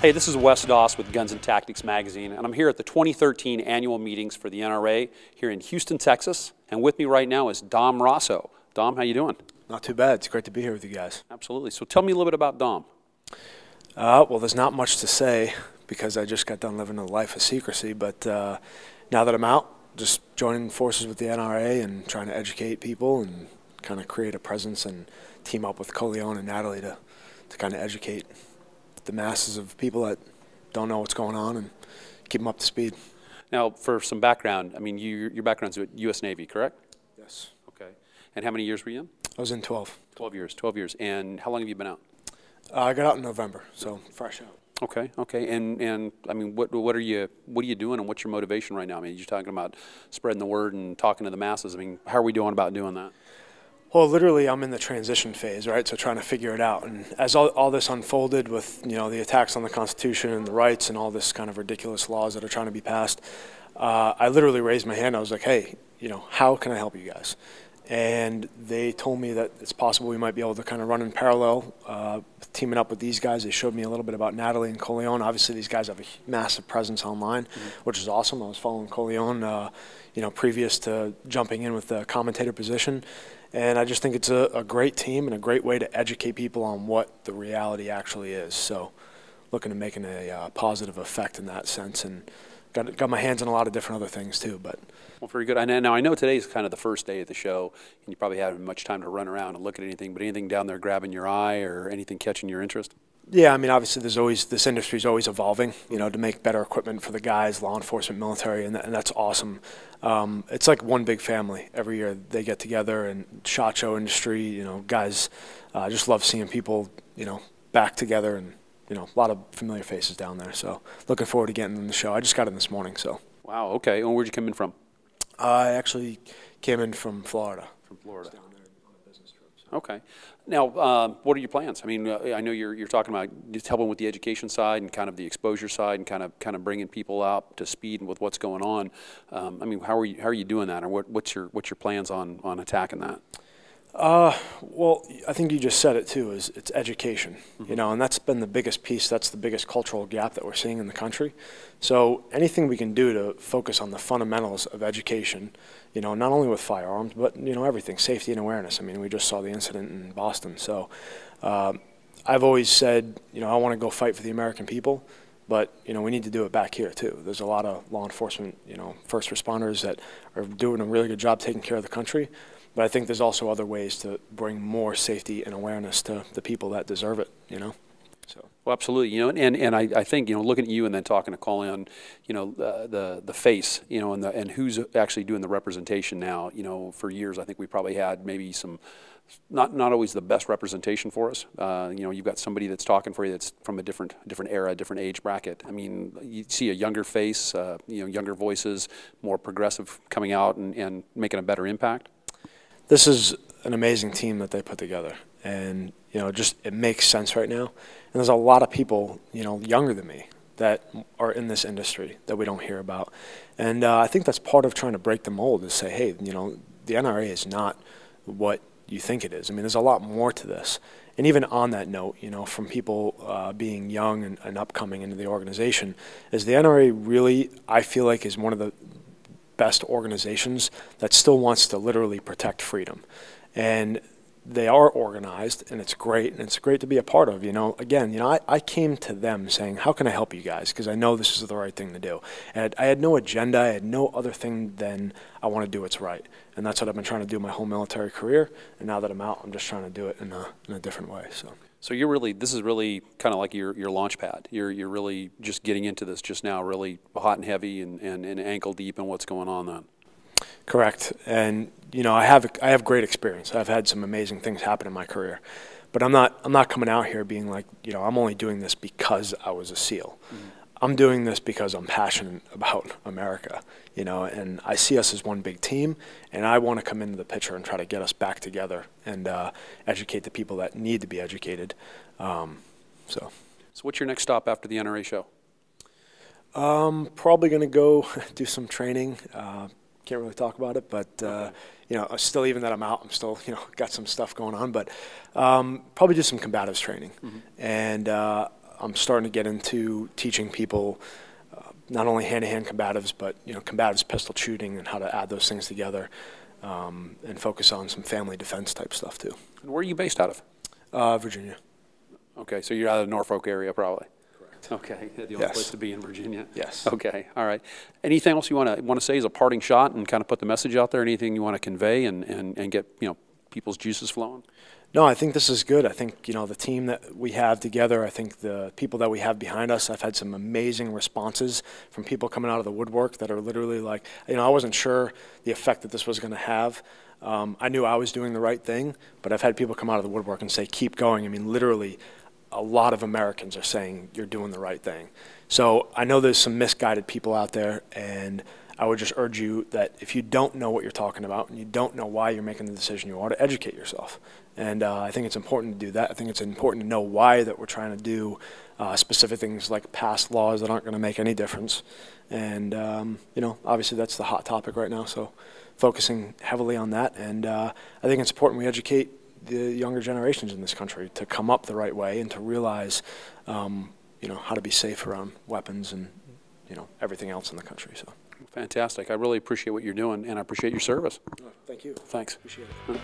Hey, this is Wes Doss with Guns and Tactics Magazine, and I'm here at the 2013 annual meetings for the NRA here in Houston, Texas. And with me right now is Dom Raso. Dom, how you doing? Not too bad. It's great to be here with you guys. Absolutely. So tell me a little bit about Dom. Well, there's not much to say because I just got done living a life of secrecy. But now that I'm out, just joining forces with the NRA and trying to educate people and kind of create a presence and team up with Coleon and Natalie to kind of educate the masses of people that don't know what's going on and keep them up to speed. Now, for some background, I mean, your background's with U.S. Navy, correct? Yes. Okay. And how many years were you in? I was in 12. 12 years. 12 years. And how long have you been out? I got out in November, so fresh out. Okay. Okay. And I mean, what are you doing, and what's your motivation right now? I mean, you're talking about spreading the word and talking to the masses. I mean, how are we doing about doing that? Well, literally, I'm in the transition phase, right? So trying to figure it out. And as all this unfolded with, you know, the attacks on the Constitution and the rights and all this kind of ridiculous laws that are trying to be passed, I literally raised my hand. I was like, hey, you know, how can I help you guys? And they told me that it's possible we might be able to kind of run in parallel, teaming up with these guys. They showed me a little bit about Natalie and Coleon. Obviously, these guys have a massive presence online, which is awesome. I was following Coleon, you know, previous to jumping in with the commentator position. And I just think it's a great team and a great way to educate people on what the reality actually is. So looking to making a positive effect in that sense, and got my hands on a lot of different other things too. But well, very good. Now I know today's kind of the first day of the show, and you probably haven't much time to run around and look at anything, but anything down there grabbing your eye or anything catching your interest? Yeah, I mean, obviously this industry is always evolving, you know, to make better equipment for the guys, law enforcement, military, and that's awesome. It's like one big family. Every year they get together, and SHOT Show industry, you know, guys, just love seeing people, you know, back together, and, you know, a lot of familiar faces down there. So looking forward to getting in the show. I just got in this morning, so. Wow, okay. And where'd you come in from? I actually came in from Florida. From Florida. Down there on a business trip. So. Okay. Now, what are your plans? I mean, I know you're talking about just helping with the education side and kind of the exposure side and kind of bringing people up to speed with what's going on. I mean, how are you doing that, or what's your plans on attacking that? Well, I think you just said it too. It's education, you know, and that's been the biggest piece. That's the biggest cultural gap that we're seeing in the country. So anything we can do to focus on the fundamentals of education, you know, not only with firearms, but, you know, everything, safety and awareness. I mean, we just saw the incident in Boston. So I've always said, you know, I want to go fight for the American people, but, you know, we need to do it back here too. There's a lot of law enforcement, you know, first responders that are doing a really good job taking care of the country. But I think there's also other ways to bring more safety and awareness to the people that deserve it, you know. So. Well, absolutely, you know, and I think, you know, looking at you and then talking to Colin, you know, the face, you know, and who's actually doing the representation now. You know, for years I think we probably had maybe some not always the best representation for us. You know, you've got somebody that's talking for you that's from a different era, different age bracket. I mean, you see a younger face, you know, younger voices, more progressive coming out and making a better impact. This is an amazing team that they put together, and, you know, just it makes sense right now. And there's a lot of people, you know, younger than me that are in this industry that we don't hear about. And I think that's part of trying to break the mold, is say, hey, you know, the NRA is not what you think it is. I mean, there's a lot more to this. And even on that note, you know, from people being young and upcoming into the organization, is the NRA really, I feel like, is one of the best organizations that still wants to literally protect freedom. And they are organized, and it's great to be a part of. You know, again, you know, I came to them saying, how can I help you guys, because I know this is the right thing to do. And I had no agenda, I had no other thing than I want to do what's right. And that's what I've been trying to do my whole military career, and now that I'm out, I'm just trying to do it in a different way. So you're really, this is really kind of like your launch pad. You're really just getting into this just now, really hot and heavy and ankle deep in what's going on then. Correct. And, you know, I have great experience. I've had some amazing things happen in my career. But I'm not coming out here being like, you know, I'm only doing this because I was a SEAL. I'm doing this because I'm passionate about America, you know, and I see us as one big team, and I want to come into the picture and try to get us back together and educate the people that need to be educated. So what's your next stop after the NRA show? Probably going to go do some training. Can't really talk about it, but you know, still, even that I'm out, I'm still, you know, got some stuff going on. But probably do some combatives training, and I'm starting to get into teaching people not only hand-to-hand combatives, but combatives, pistol shooting, and how to add those things together, and focus on some family defense type stuff too. And where are you based out of? Virginia. Okay, so you're out of the Norfolk area, probably. Correct. Okay, the only place to be in Virginia. Yes. Okay, all right. Anything else you want to say as a parting shot and kind of put the message out there? Anything you want to convey and get people's juices flowing? No, I think this is good. I think, the team that we have together, I think the people that we have behind us, I've had some amazing responses from people coming out of the woodwork that are literally like, I wasn't sure the effect that this was going to have. I knew I was doing the right thing, but I've had people come out of the woodwork and say, keep going. I mean, literally, a lot of Americans are saying you're doing the right thing. So I know there's some misguided people out there, and I would just urge you that if you don't know what you're talking about and you don't know why you're making the decision you are, to educate yourself. And I think it's important to do that. I think it's important to know why that we're trying to do specific things like pass laws that aren't going to make any difference. And, obviously that's the hot topic right now, so focusing heavily on that. And I think it's important we educate the younger generations in this country to come up the right way and to realize, how to be safe around weapons and, everything else in the country. So. Fantastic. I really appreciate what you're doing, and I appreciate your service. Thank you. Thanks. Appreciate it.